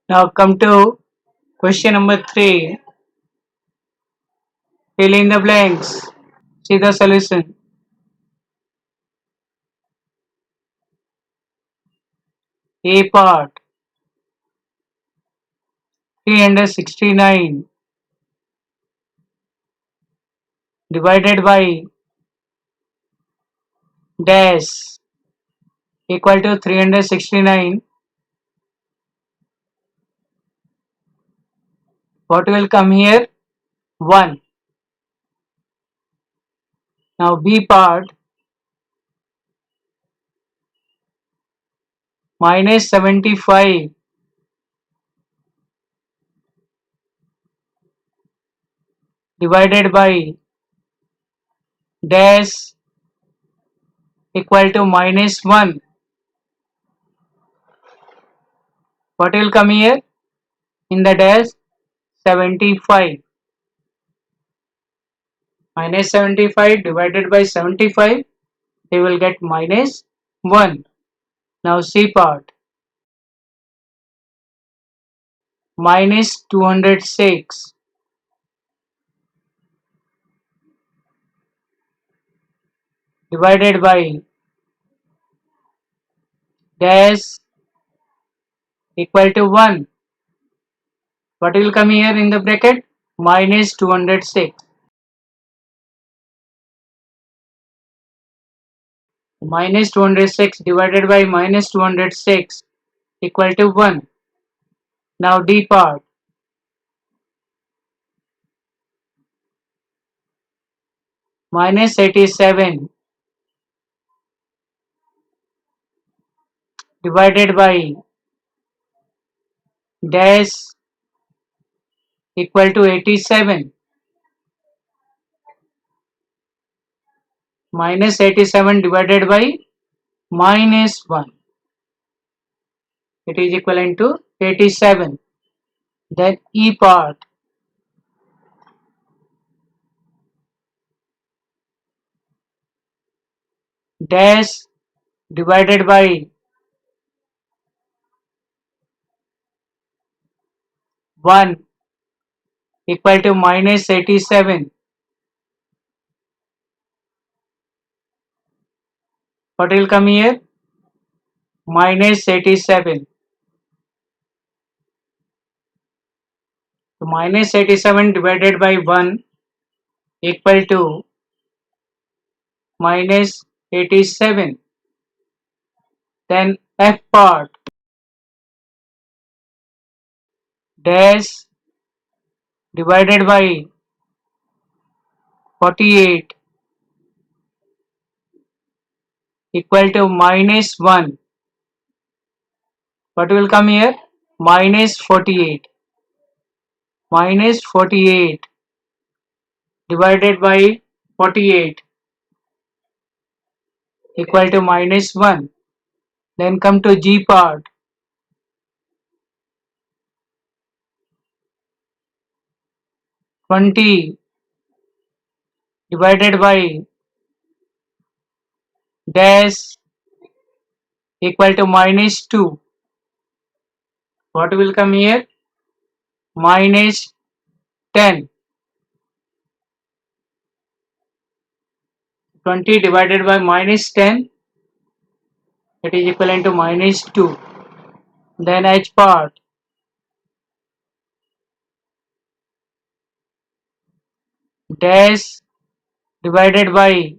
Now come to question number 3. Fill in the blanks. See the solution. A part 369 divided by dash equal to 369. What will come here? 1. Now B part minus 75 divided by dash equal to minus 1. What will come here? In the dash 75. Minus 75 divided by 75, they will get minus 1. Now C part minus 206 divided by dash equal to 1. What will come here in the bracket? Minus 206. Minus 206 divided by minus 206 equal to 1. Now D part minus 87 divided by dash equal to 87. Minus 87 divided by minus 1. It is equivalent to 87. Then E part dash divided by 1 equal to minus 87. What will come here? Minus 87. So minus 87 divided by 1 equal to minus 87. Then F part dash divided by 48 equal to minus 1. What will come here? Minus 48. Minus 48 divided by 48 equal to minus 1. Then come to G part. 20 divided by dash equal to minus 2. What will come here? Minus 10. 20 divided by minus 10, it is equivalent to minus 2. Then H part dash divided by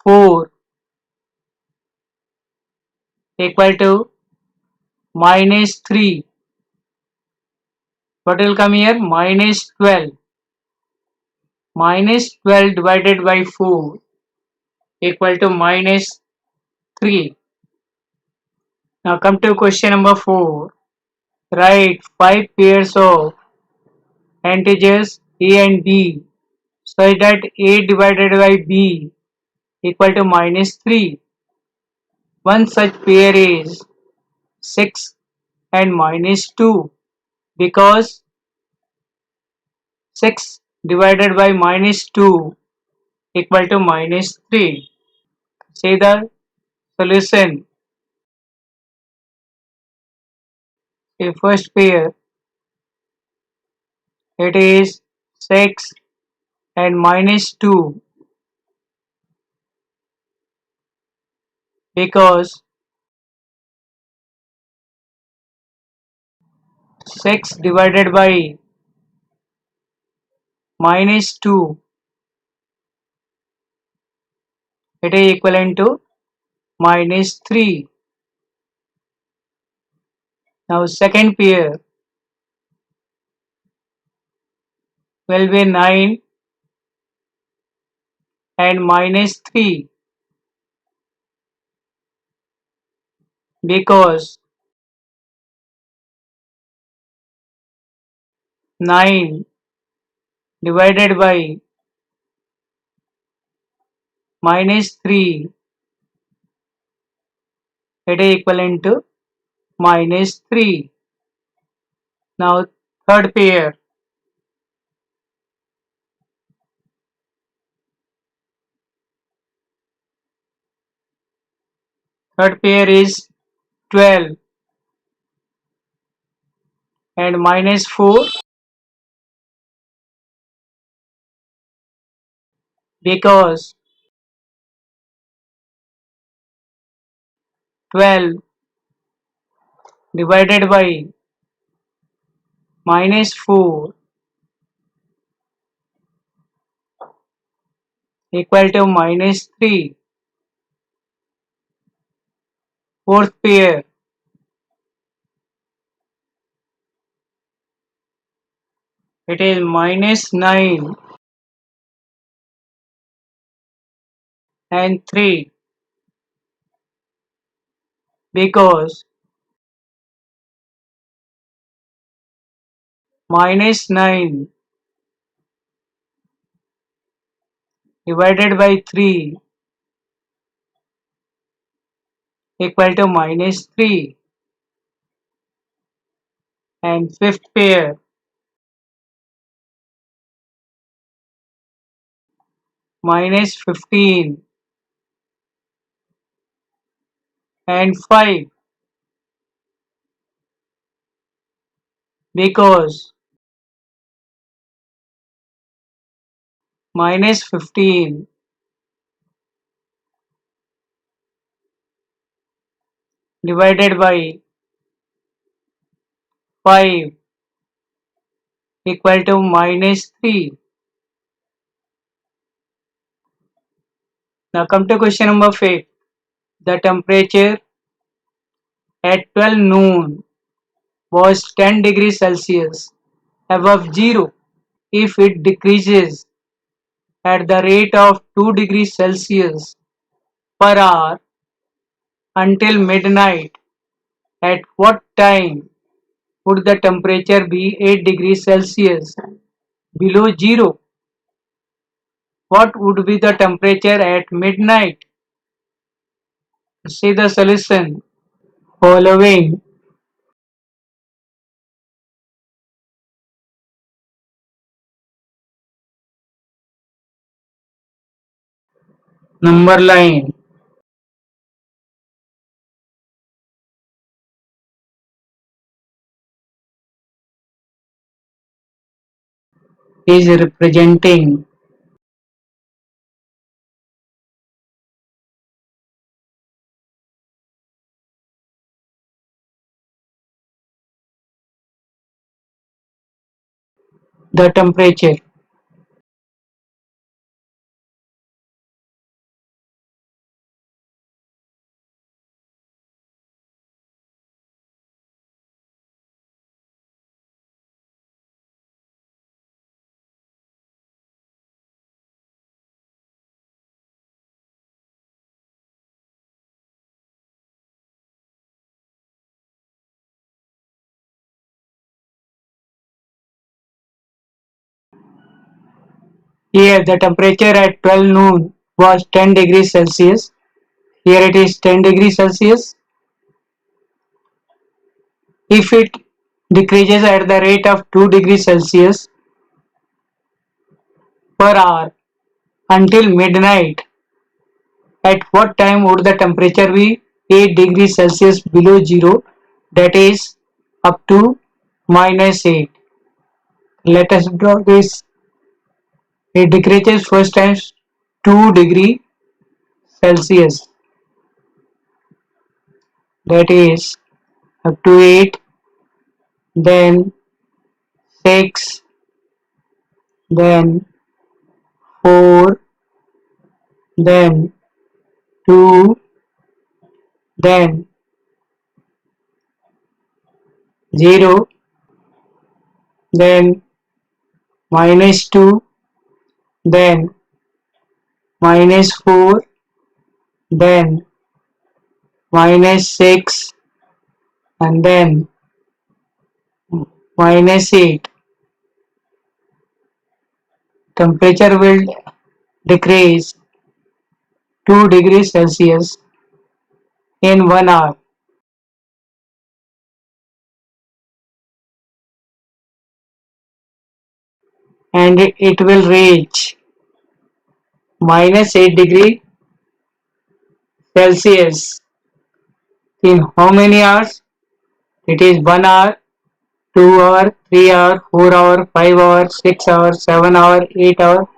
4 equal to minus 3. What will come here? Minus 12. Minus 12 divided by 4 equal to minus 3. Now come to question number 4. Write 5 pairs of integers a and b such that a divided by b equal to minus 3. One such pair is 6 and minus 2 because 6 divided by minus 2 equal to minus 3. See the solution. A first pair, it is 6 and minus 2, because 6 divided by minus 2, it is equivalent to minus 3. Now second pair will be 9 and minus 3, because 9 divided by minus 3, it is equivalent to minus 3. Now third pair, is 12 and minus 4, because 12 divided by minus 4 equal to minus 3. Fourth pair, it is minus 9 and 3, because minus 9 divided by 3 equal to minus 3. And fifth pair, minus 15 and 5, because minus 15 divided by 5 equal to minus 3. Now come to question number 5. The temperature at 12 noon was 10 degrees Celsius above zero. If it decreases at the rate of 2 degrees Celsius per hour until midnight, at what time would the temperature be 8 degrees Celsius below zero? What would be the temperature at midnight? See the solution following number line is representing the temperature. Here the temperature at 12 noon was 10 degrees Celsius. Here it is 10 degrees Celsius. If it decreases at the rate of 2 degrees Celsius per hour until midnight, at what time would the temperature be 8 degrees Celsius below zero? That is up to -8. Let us draw this. It decreases first times 2 degree Celsius, that is up to 8, then 6, then 4, then 2, then 0, then -2, then -4, then -6, and then -8. Temperature will decrease 2 degrees Celsius in 1 hour, and it will reach -8 degree Celsius in how many hours? It is 1 hour, 2 hour, 3 hour, 4 hour, 5 hour, 6 hour, 7 hour, 8 hour,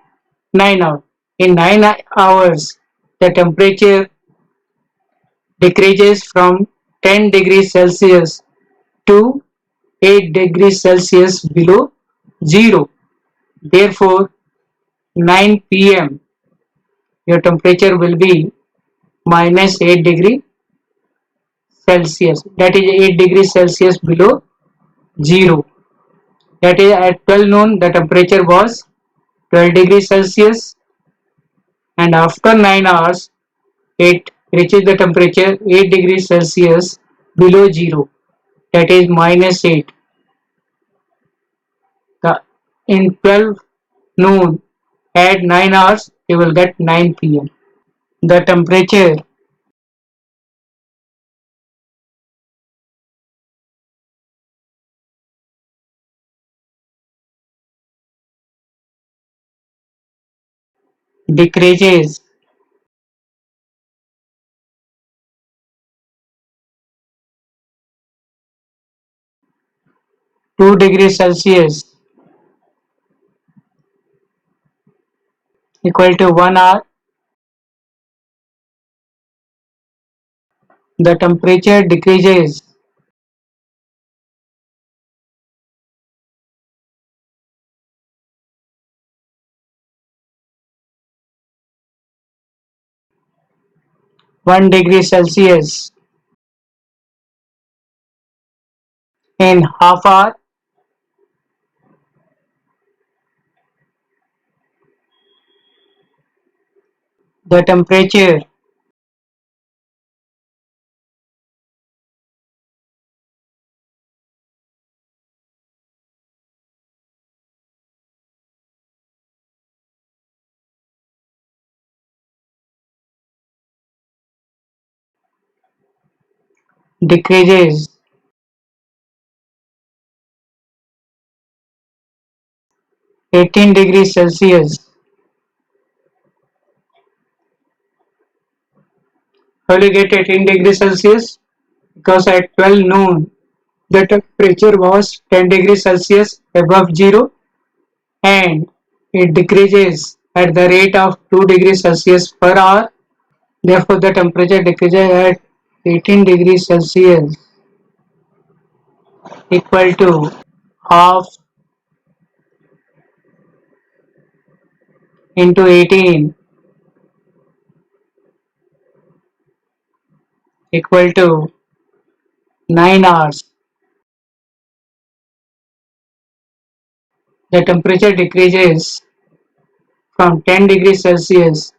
9 hour. In 9 hours, the temperature decreases from 10 degrees Celsius to 8 degrees Celsius below zero. Therefore, 9 p.m. your temperature will be -8 degree Celsius. That is 8 degrees Celsius below zero. That is at 12 noon the temperature was 12 degrees Celsius, and after 9 hours it reaches the temperature 8 degrees Celsius below zero. That is -8. The, in 12 noon, at 9 hours you will get 9 p.m. The temperature decreases 2 degrees Celsius equal to 1 hour. The temperature decreases 1 degree Celsius in half hour. The temperature decreases 18 degrees Celsius. How will you get 18 degrees Celsius? Because at 12 noon the temperature was 10 degrees Celsius above zero, and it decreases at the rate of 2 degrees Celsius per hour. Therefore, the temperature decreases at 18 degrees Celsius equal to half into 18 equal to 9 hours. The temperature decreases from 10 degrees Celsius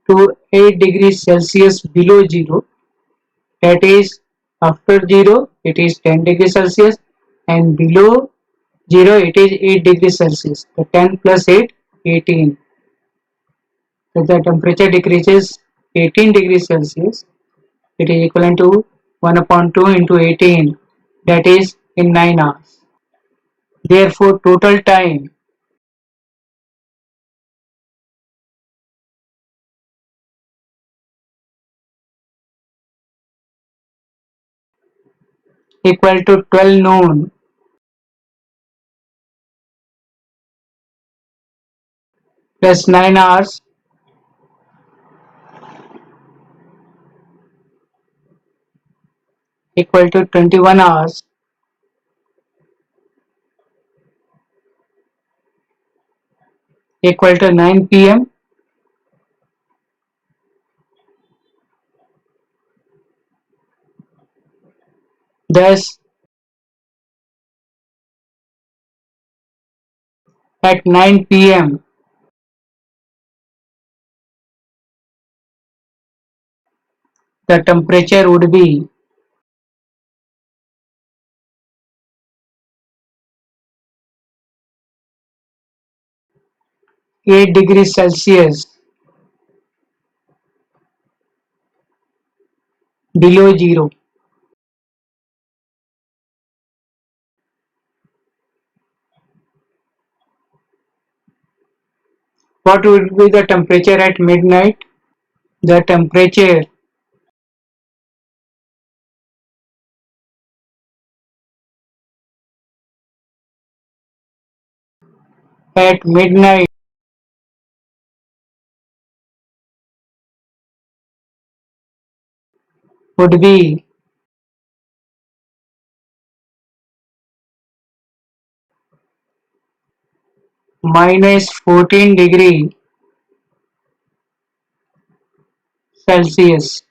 to 8 degrees Celsius below zero. That is, after zero it is 10 degrees Celsius, and below zero it is 8 degrees Celsius. The 10 plus 8, 18. So the temperature decreases 18 degrees Celsius. It is equivalent to 1 upon 2 into 18, that is in 9 hours. Therefore, total time equal to 12 noon plus 9 hours equal to 21 hours equal to 9 p.m. Thus, at 9 p.m., the temperature would be 8 degrees Celsius below zero. What would be the temperature at midnight? The temperature at midnight would be minus 14 degree Celsius.